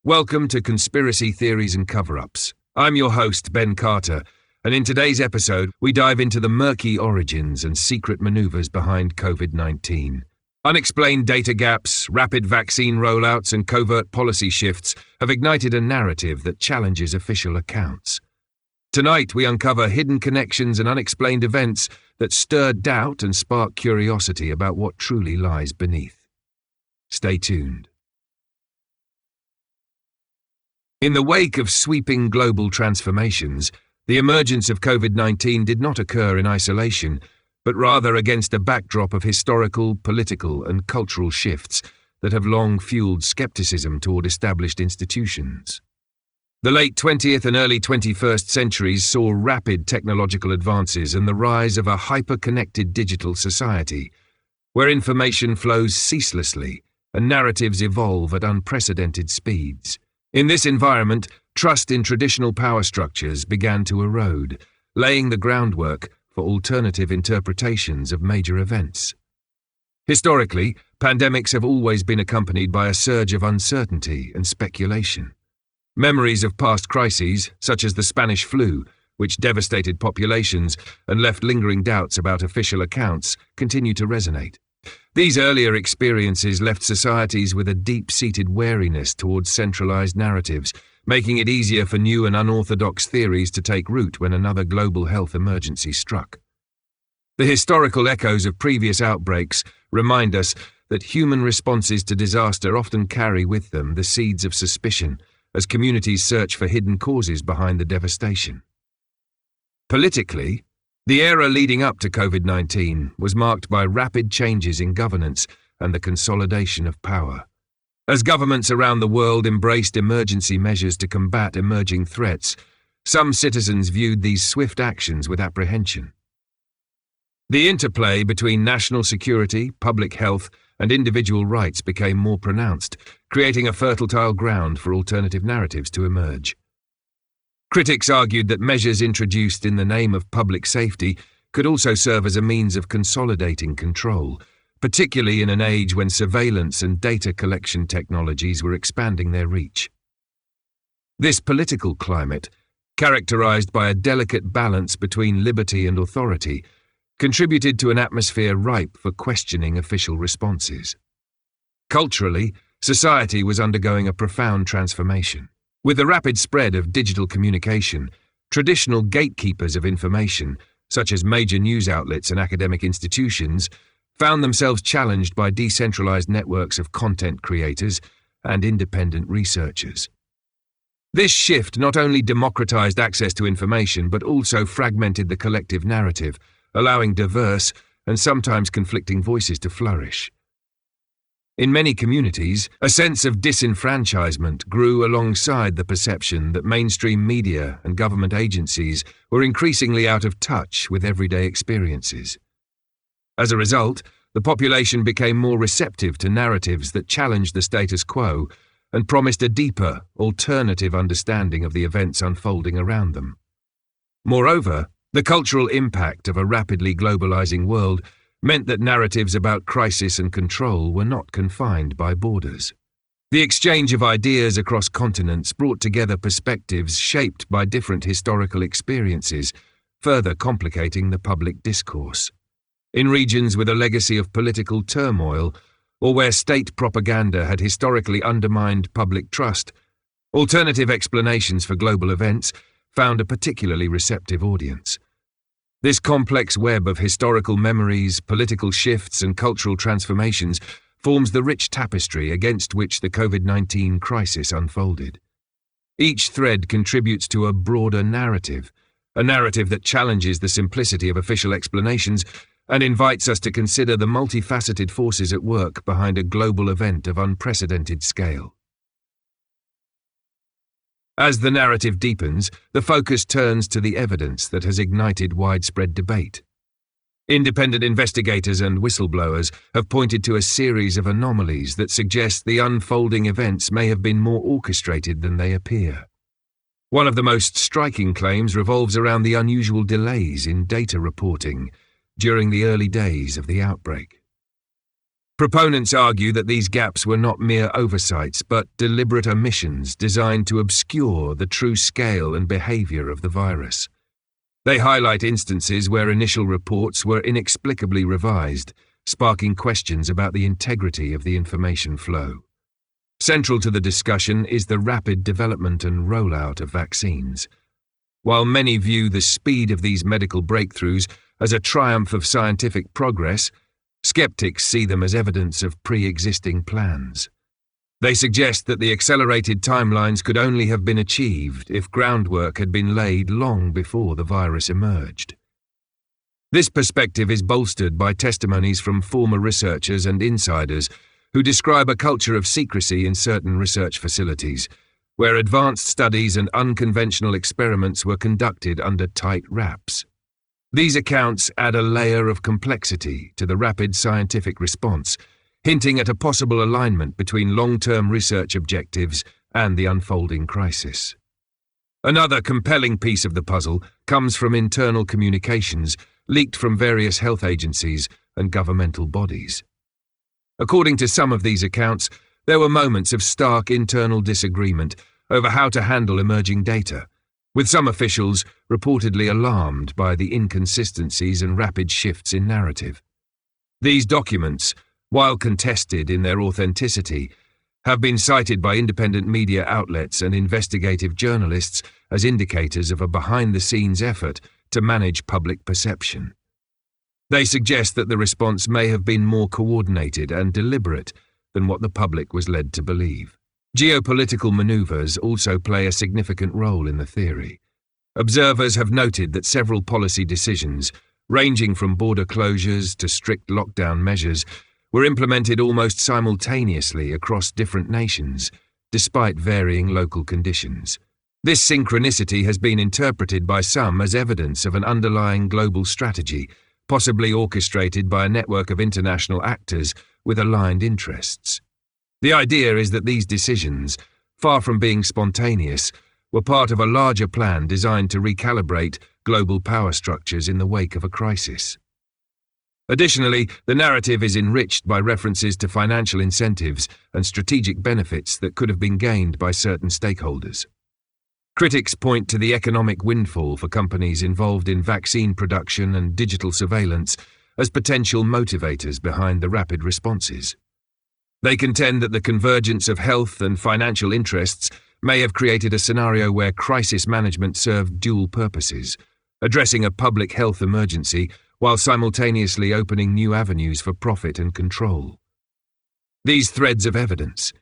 Welcome to Conspiracy Theories and Cover-Ups. I'm your host, Ben Carter, and in today's episode, we dive into the murky origins and secret maneuvers behind COVID-19. Unexplained data gaps, rapid vaccine rollouts, and covert policy shifts have ignited a narrative that challenges official accounts. Tonight, we uncover hidden connections and unexplained events that stir doubt and spark curiosity about what truly lies beneath. Stay tuned. In the wake of sweeping global transformations, the emergence of COVID-19 did not occur in isolation, but rather against a backdrop of historical, political, and cultural shifts that have long fueled skepticism toward established institutions. The late 20th and early 21st centuries saw rapid technological advances and the rise of a hyper-connected digital society, where information flows ceaselessly and narratives evolve at unprecedented speeds. In this environment, trust in traditional power structures began to erode, laying the groundwork for alternative interpretations of major events. Historically, pandemics have always been accompanied by a surge of uncertainty and speculation. Memories of past crises, such as the Spanish flu, which devastated populations and left lingering doubts about official accounts, continue to resonate. These earlier experiences left societies with a deep-seated wariness towards centralized narratives, making it easier for new and unorthodox theories to take root when another global health emergency struck. The historical echoes of previous outbreaks remind us that human responses to disaster often carry with them the seeds of suspicion as communities search for hidden causes behind the devastation. Politically, the era leading up to COVID-19 was marked by rapid changes in governance and the consolidation of power. As governments around the world embraced emergency measures to combat emerging threats, some citizens viewed these swift actions with apprehension. The interplay between national security, public health, and individual rights became more pronounced, creating a fertile ground for alternative narratives to emerge. Critics argued that measures introduced in the name of public safety could also serve as a means of consolidating control, particularly in an age when surveillance and data collection technologies were expanding their reach. This political climate, characterized by a delicate balance between liberty and authority, contributed to an atmosphere ripe for questioning official responses. Culturally, society was undergoing a profound transformation. With the rapid spread of digital communication, traditional gatekeepers of information, such as major news outlets and academic institutions, found themselves challenged by decentralized networks of content creators and independent researchers. This shift not only democratized access to information but also fragmented the collective narrative, allowing diverse and sometimes conflicting voices to flourish. In many communities, a sense of disenfranchisement grew alongside the perception that mainstream media and government agencies were increasingly out of touch with everyday experiences. As a result, the population became more receptive to narratives that challenged the status quo and promised a deeper, alternative understanding of the events unfolding around them. Moreover, the cultural impact of a rapidly globalizing world meant that narratives about crisis and control were not confined by borders. The exchange of ideas across continents brought together perspectives shaped by different historical experiences, further complicating the public discourse. In regions with a legacy of political turmoil, or where state propaganda had historically undermined public trust, alternative explanations for global events found a particularly receptive audience. This complex web of historical memories, political shifts, and cultural transformations forms the rich tapestry against which the COVID-19 crisis unfolded. Each thread contributes to a broader narrative, a narrative that challenges the simplicity of official explanations and invites us to consider the multifaceted forces at work behind a global event of unprecedented scale. As the narrative deepens, the focus turns to the evidence that has ignited widespread debate. Independent investigators and whistleblowers have pointed to a series of anomalies that suggest the unfolding events may have been more orchestrated than they appear. One of the most striking claims revolves around the unusual delays in data reporting during the early days of the outbreak. Proponents argue that these gaps were not mere oversights, but deliberate omissions designed to obscure the true scale and behavior of the virus. They highlight instances where initial reports were inexplicably revised, sparking questions about the integrity of the information flow. Central to the discussion is the rapid development and rollout of vaccines. While many view the speed of these medical breakthroughs as a triumph of scientific progress, skeptics see them as evidence of pre-existing plans. They suggest that the accelerated timelines could only have been achieved if groundwork had been laid long before the virus emerged. This perspective is bolstered by testimonies from former researchers and insiders who describe a culture of secrecy in certain research facilities, where advanced studies and unconventional experiments were conducted under tight wraps. These accounts add a layer of complexity to the rapid scientific response, hinting at a possible alignment between long-term research objectives and the unfolding crisis. Another compelling piece of the puzzle comes from internal communications leaked from various health agencies and governmental bodies. According to some of these accounts, there were moments of stark internal disagreement over how to handle emerging data, with some officials reportedly alarmed by the inconsistencies and rapid shifts in narrative. These documents, while contested in their authenticity, have been cited by independent media outlets and investigative journalists as indicators of a behind-the-scenes effort to manage public perception. They suggest that the response may have been more coordinated and deliberate than what the public was led to believe. Geopolitical maneuvers also play a significant role in the theory. Observers have noted that several policy decisions, ranging from border closures to strict lockdown measures, were implemented almost simultaneously across different nations, despite varying local conditions. This synchronicity has been interpreted by some as evidence of an underlying global strategy, possibly orchestrated by a network of international actors with aligned interests. The idea is that these decisions, far from being spontaneous, were part of a larger plan designed to recalibrate global power structures in the wake of a crisis. Additionally, the narrative is enriched by references to financial incentives and strategic benefits that could have been gained by certain stakeholders. Critics point to the economic windfall for companies involved in vaccine production and digital surveillance as potential motivators behind the rapid responses. They contend that the convergence of health and financial interests may have created a scenario where crisis management served dual purposes, addressing a public health emergency while simultaneously opening new avenues for profit and control. These threads of evidence,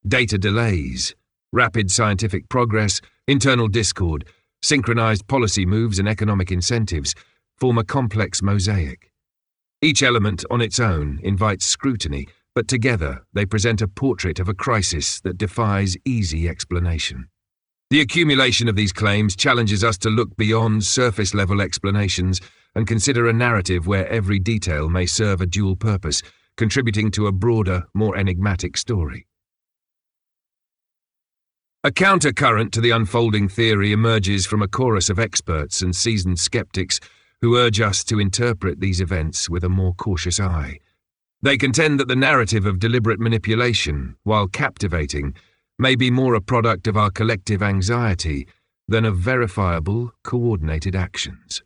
data delays, rapid scientific progress, internal discord, synchronized policy moves and economic incentives form a complex mosaic. Each element on its own invites scrutiny, but together they present a portrait of a crisis that defies easy explanation. The accumulation of these claims challenges us to look beyond surface-level explanations and consider a narrative where every detail may serve a dual purpose, contributing to a broader, more enigmatic story. A countercurrent to the unfolding theory emerges from a chorus of experts and seasoned skeptics who urge us to interpret these events with a more cautious eye. They contend that the narrative of deliberate manipulation, while captivating, may be more a product of our collective anxiety than of verifiable, coordinated actions.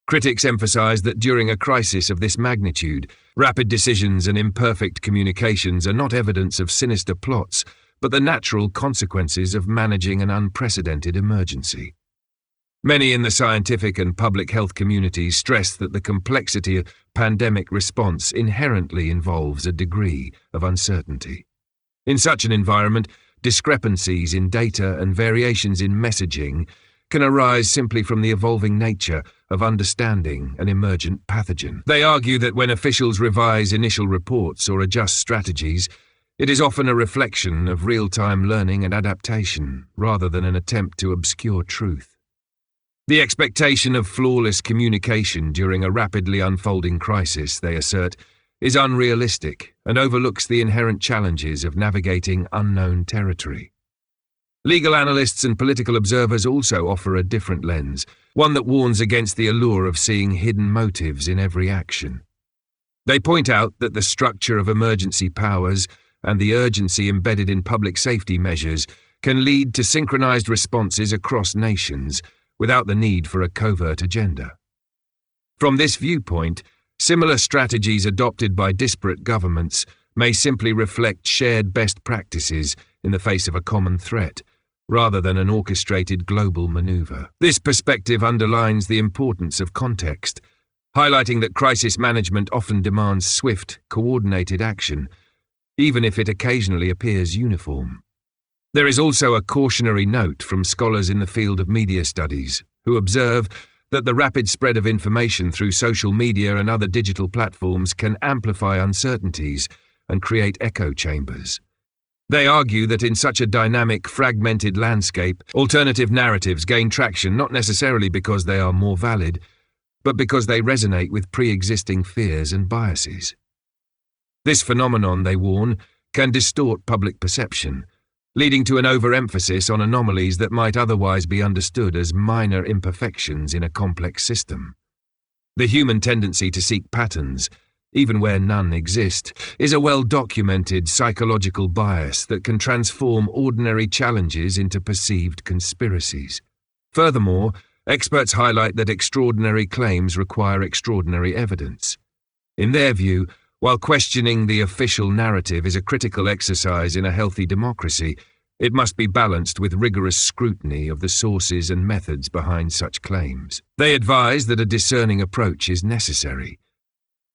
Critics emphasize that during a crisis of this magnitude, rapid decisions and imperfect communications are not evidence of sinister plots, but the natural consequences of managing an unprecedented emergency. Many in the scientific and public health communities stress that the complexity of pandemic response inherently involves a degree of uncertainty. In such an environment, discrepancies in data and variations in messaging can arise simply from the evolving nature of understanding an emergent pathogen. They argue that when officials revise initial reports or adjust strategies, it is often a reflection of real-time learning and adaptation, rather than an attempt to obscure truth. The expectation of flawless communication during a rapidly unfolding crisis, they assert, is unrealistic and overlooks the inherent challenges of navigating unknown territory. Legal analysts and political observers also offer a different lens, one that warns against the allure of seeing hidden motives in every action. They point out that the structure of emergency powers and the urgency embedded in public safety measures can lead to synchronized responses across nations without the need for a covert agenda. From this viewpoint, similar strategies adopted by disparate governments may simply reflect shared best practices in the face of a common threat, rather than an orchestrated global maneuver. This perspective underlines the importance of context, highlighting that crisis management often demands swift, coordinated action, even if it occasionally appears uniform. There is also a cautionary note from scholars in the field of media studies, who observe that the rapid spread of information through social media and other digital platforms can amplify uncertainties and create echo chambers. They argue that in such a dynamic, fragmented landscape, alternative narratives gain traction not necessarily because they are more valid, but because they resonate with pre-existing fears and biases. This phenomenon, they warn, can distort public perception, leading to an overemphasis on anomalies that might otherwise be understood as minor imperfections in a complex system. The human tendency to seek patterns, even where none exist, is a well-documented psychological bias that can transform ordinary challenges into perceived conspiracies. Furthermore, experts highlight that extraordinary claims require extraordinary evidence. In their view, while questioning the official narrative is a critical exercise in a healthy democracy, it must be balanced with rigorous scrutiny of the sources and methods behind such claims. They advise that a discerning approach is necessary,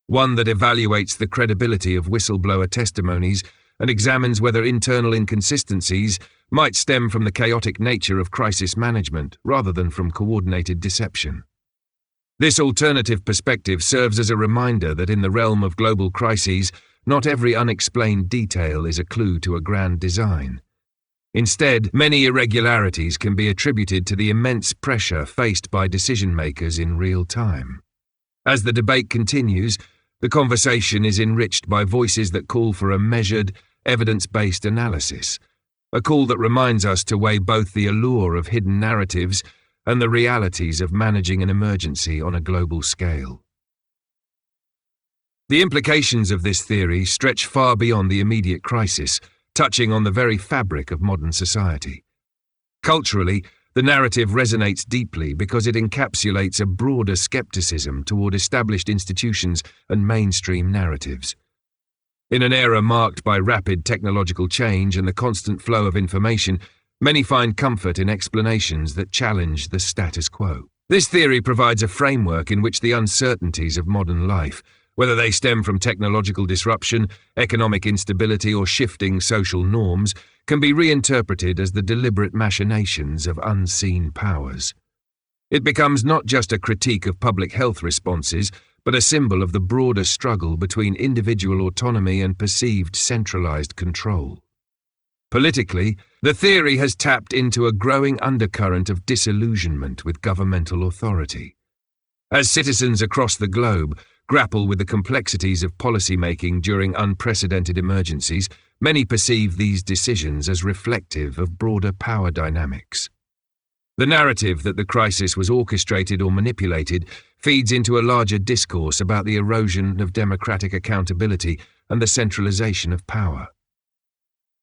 one that evaluates the credibility of whistleblower testimonies and examines whether internal inconsistencies might stem from the chaotic nature of crisis management rather than from coordinated deception. This alternative perspective serves as a reminder that in the realm of global crises, not every unexplained detail is a clue to a grand design. Instead, many irregularities can be attributed to the immense pressure faced by decision-makers in real time. As the debate continues, the conversation is enriched by voices that call for a measured, evidence-based analysis, a call that reminds us to weigh both the allure of hidden narratives and the realities of managing an emergency on a global scale. The implications of this theory stretch far beyond the immediate crisis, touching on the very fabric of modern society. Culturally, the narrative resonates deeply because it encapsulates a broader skepticism toward established institutions and mainstream narratives. In an era marked by rapid technological change and the constant flow of information, many find comfort in explanations that challenge the status quo. This theory provides a framework in which the uncertainties of modern life, whether they stem from technological disruption, economic instability, or shifting social norms, can be reinterpreted as the deliberate machinations of unseen powers. It becomes not just a critique of public health responses, but a symbol of the broader struggle between individual autonomy and perceived centralized control. Politically, the theory has tapped into a growing undercurrent of disillusionment with governmental authority. As citizens across the globe grapple with the complexities of policymaking during unprecedented emergencies, many perceive these decisions as reflective of broader power dynamics. The narrative that the crisis was orchestrated or manipulated feeds into a larger discourse about the erosion of democratic accountability and the centralization of power.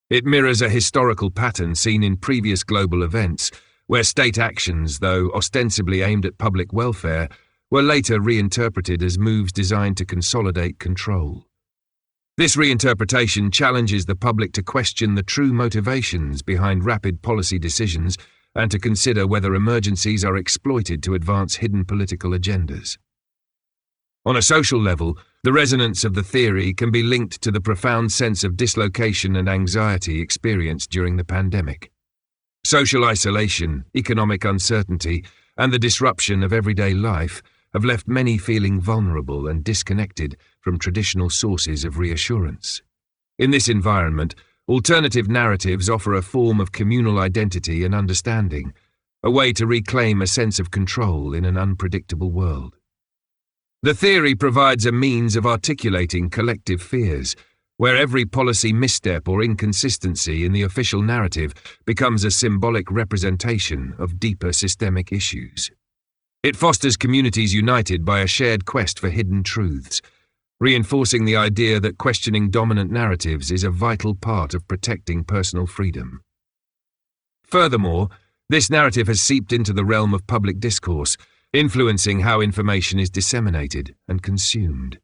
It mirrors a historical pattern seen in previous global events, where state actions, though ostensibly aimed at public welfare, were later reinterpreted as moves designed to consolidate control. This reinterpretation challenges the public to question the true motivations behind rapid policy decisions and to consider whether emergencies are exploited to advance hidden political agendas. On a social level, the resonance of the theory can be linked to the profound sense of dislocation and anxiety experienced during the pandemic. Social isolation, economic uncertainty, and the disruption of everyday life have left many feeling vulnerable and disconnected from traditional sources of reassurance. In this environment, alternative narratives offer a form of communal identity and understanding, a way to reclaim a sense of control in an unpredictable world. The theory provides a means of articulating collective fears, where every policy misstep or inconsistency in the official narrative becomes a symbolic representation of deeper systemic issues. It fosters communities united by a shared quest for hidden truths, reinforcing the idea that questioning dominant narratives is a vital part of protecting personal freedom. Furthermore, this narrative has seeped into the realm of public discourse, influencing how information is disseminated and consumed.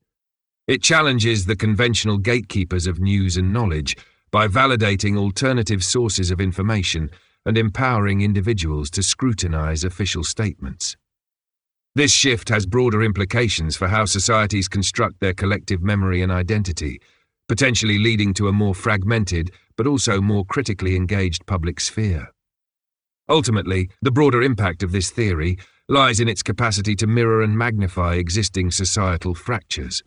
It challenges the conventional gatekeepers of news and knowledge by validating alternative sources of information and empowering individuals to scrutinize official statements. This shift has broader implications for how societies construct their collective memory and identity, potentially leading to a more fragmented but also more critically engaged public sphere. Ultimately, the broader impact of this theory lies in its capacity to mirror and magnify existing societal fractures.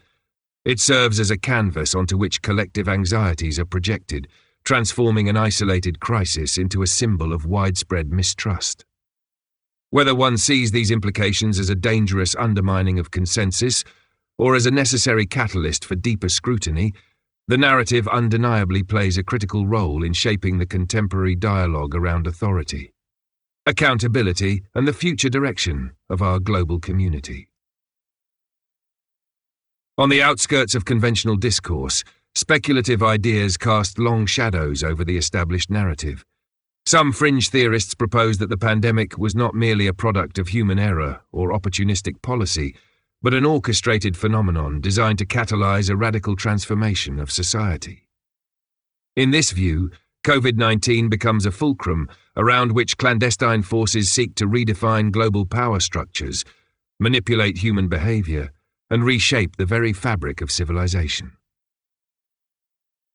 It serves as a canvas onto which collective anxieties are projected, transforming an isolated crisis into a symbol of widespread mistrust. Whether one sees these implications as a dangerous undermining of consensus or as a necessary catalyst for deeper scrutiny, the narrative undeniably plays a critical role in shaping the contemporary dialogue around authority, accountability, and the future direction of our global community. On the outskirts of conventional discourse, speculative ideas cast long shadows over the established narrative. Some fringe theorists propose that the pandemic was not merely a product of human error or opportunistic policy, but an orchestrated phenomenon designed to catalyze a radical transformation of society. In this view, COVID-19 becomes a fulcrum around which clandestine forces seek to redefine global power structures, manipulate human behavior, and reshape the very fabric of civilization.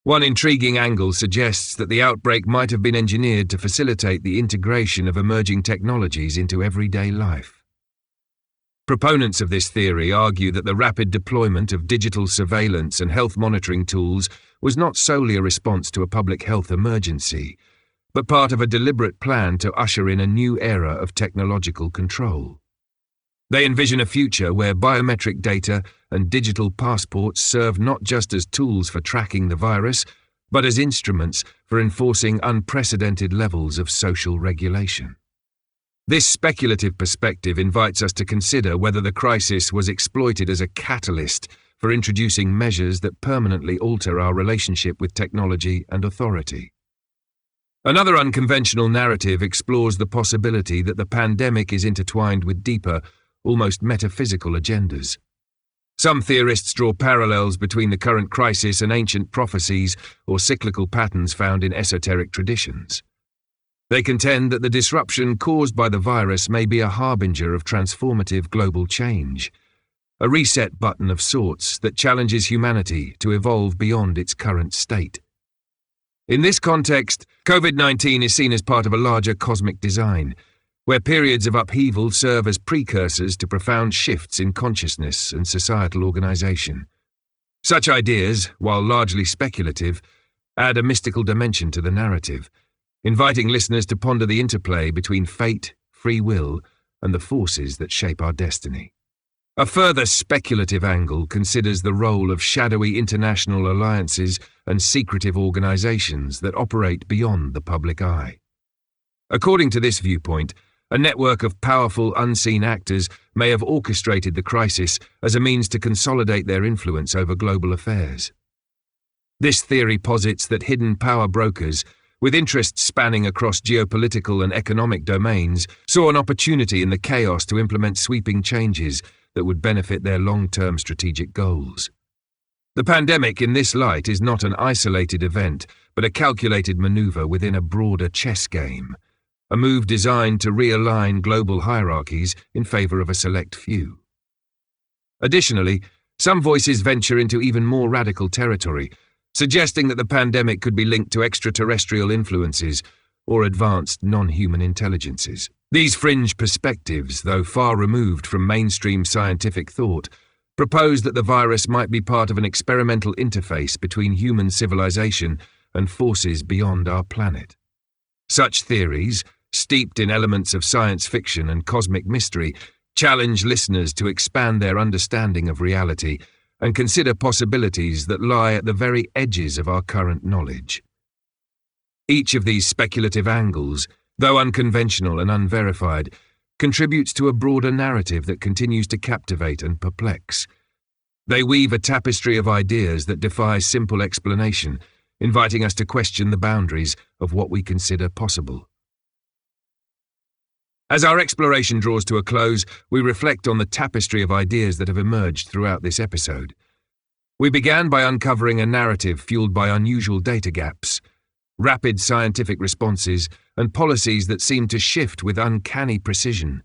One intriguing angle suggests that the outbreak might have been engineered to facilitate the integration of emerging technologies into everyday life. Proponents of this theory argue that the rapid deployment of digital surveillance and health monitoring tools was not solely a response to a public health emergency, but part of a deliberate plan to usher in a new era of technological control. They envision a future where biometric data and digital passports serve not just as tools for tracking the virus, but as instruments for enforcing unprecedented levels of social regulation. This speculative perspective invites us to consider whether the crisis was exploited as a catalyst for introducing measures that permanently alter our relationship with technology and authority. Another unconventional narrative explores the possibility that the pandemic is intertwined with deeper, almost metaphysical agendas. Some theorists draw parallels between the current crisis and ancient prophecies or cyclical patterns found in esoteric traditions. They contend that the disruption caused by the virus may be a harbinger of transformative global change, a reset button of sorts that challenges humanity to evolve beyond its current state. In this context, COVID-19 is seen as part of a larger cosmic design, where periods of upheaval serve as precursors to profound shifts in consciousness and societal organization. Such ideas, while largely speculative, add a mystical dimension to the narrative, inviting listeners to ponder the interplay between fate, free will, and the forces that shape our destiny. A further speculative angle considers the role of shadowy international alliances and secretive organizations that operate beyond the public eye. According to this viewpoint, a network of powerful, unseen actors may have orchestrated the crisis as a means to consolidate their influence over global affairs. This theory posits that hidden power brokers, with interests spanning across geopolitical and economic domains, saw an opportunity in the chaos to implement sweeping changes that would benefit their long-term strategic goals. The pandemic in this light is not an isolated event, but a calculated maneuver within a broader chess game, a move designed to realign global hierarchies in favor of a select few. Additionally, some voices venture into even more radical territory, suggesting that the pandemic could be linked to extraterrestrial influences or advanced non-human intelligences. These fringe perspectives, though far removed from mainstream scientific thought, propose that the virus might be part of an experimental interface between human civilization and forces beyond our planet. Such theories, steeped in elements of science fiction and cosmic mystery, challenge listeners to expand their understanding of reality and consider possibilities that lie at the very edges of our current knowledge. Each of these speculative angles, though unconventional and unverified, contributes to a broader narrative that continues to captivate and perplex. They weave a tapestry of ideas that defies simple explanation, inviting us to question the boundaries of what we consider possible. As our exploration draws to a close, we reflect on the tapestry of ideas that have emerged throughout this episode. We began by uncovering a narrative fueled by unusual data gaps, rapid scientific responses, and policies that seemed to shift with uncanny precision,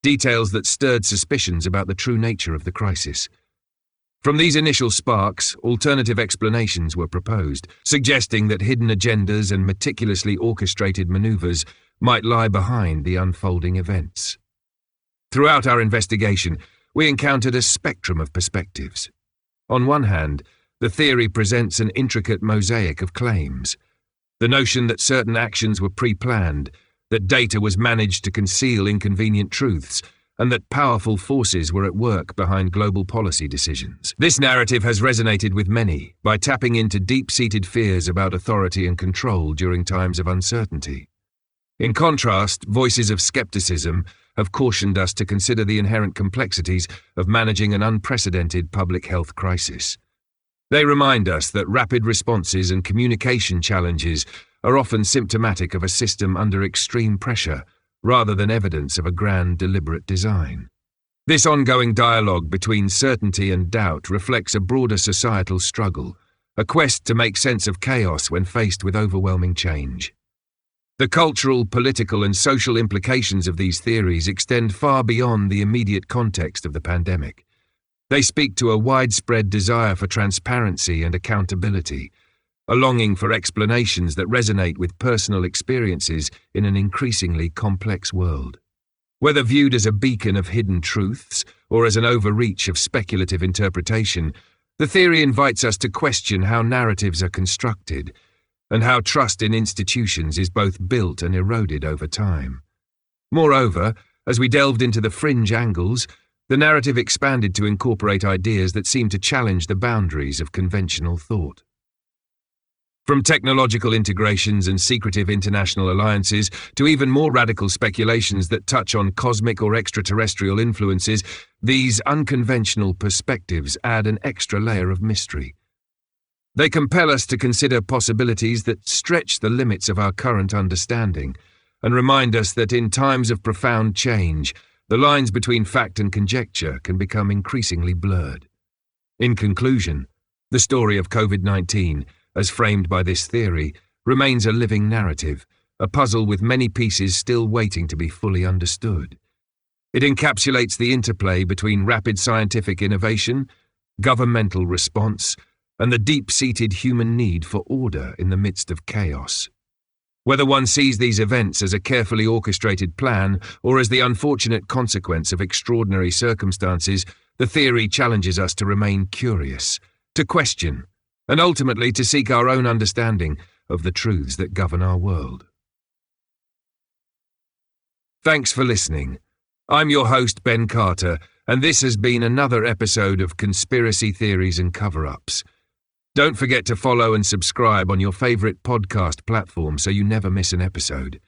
details that stirred suspicions about the true nature of the crisis. From these initial sparks, alternative explanations were proposed, suggesting that hidden agendas and meticulously orchestrated maneuvers might lie behind the unfolding events. Throughout our investigation, we encountered a spectrum of perspectives. On one hand, the theory presents an intricate mosaic of claims. The notion that certain actions were pre-planned, that data was managed to conceal inconvenient truths, and that powerful forces were at work behind global policy decisions. This narrative has resonated with many by tapping into deep-seated fears about authority and control during times of uncertainty. In contrast, voices of skepticism have cautioned us to consider the inherent complexities of managing an unprecedented public health crisis. They remind us that rapid responses and communication challenges are often symptomatic of a system under extreme pressure, rather than evidence of a grand, deliberate design. This ongoing dialogue between certainty and doubt reflects a broader societal struggle, a quest to make sense of chaos when faced with overwhelming change. The cultural, political, and social implications of these theories extend far beyond the immediate context of the pandemic. They speak to a widespread desire for transparency and accountability, a longing for explanations that resonate with personal experiences in an increasingly complex world. Whether viewed as a beacon of hidden truths or as an overreach of speculative interpretation, the theory invites us to question how narratives are constructed and how trust in institutions is both built and eroded over time. Moreover, as we delved into the fringe angles, the narrative expanded to incorporate ideas that seem to challenge the boundaries of conventional thought. From technological integrations and secretive international alliances to even more radical speculations that touch on cosmic or extraterrestrial influences, these unconventional perspectives add an extra layer of mystery. They compel us to consider possibilities that stretch the limits of our current understanding and remind us that in times of profound change, the lines between fact and conjecture can become increasingly blurred. In conclusion, the story of COVID-19, as framed by this theory, remains a living narrative, a puzzle with many pieces still waiting to be fully understood. It encapsulates the interplay between rapid scientific innovation, governmental response, and the deep-seated human need for order in the midst of chaos. Whether one sees these events as a carefully orchestrated plan or as the unfortunate consequence of extraordinary circumstances, the theory challenges us to remain curious, to question, and ultimately to seek our own understanding of the truths that govern our world. Thanks for listening. I'm your host, Ben Carter, and this has been another episode of Conspiracy Theories and Cover-Ups. Don't forget to follow and subscribe on your favorite podcast platform so you never miss an episode.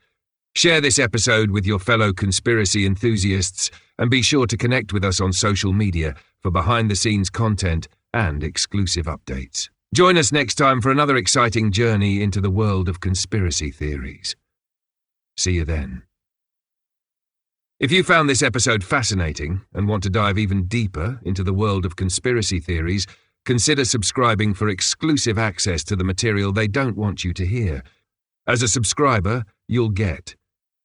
Share this episode with your fellow conspiracy enthusiasts and be sure to connect with us on social media for behind-the-scenes content and exclusive updates. Join us next time for another exciting journey into the world of conspiracy theories. See you then. If you found this episode fascinating and want to dive even deeper into the world of conspiracy theories, consider subscribing for exclusive access to the material they don't want you to hear. As a subscriber, you'll get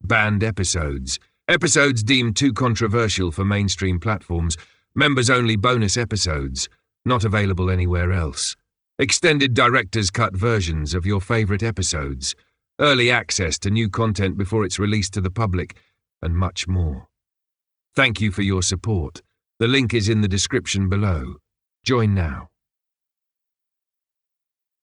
banned episodes, episodes deemed too controversial for mainstream platforms, members-only bonus episodes, not available anywhere else, extended director's cut versions of your favorite episodes, early access to new content before it's released to the public, and much more. Thank you for your support. The link is in the description below. Join now.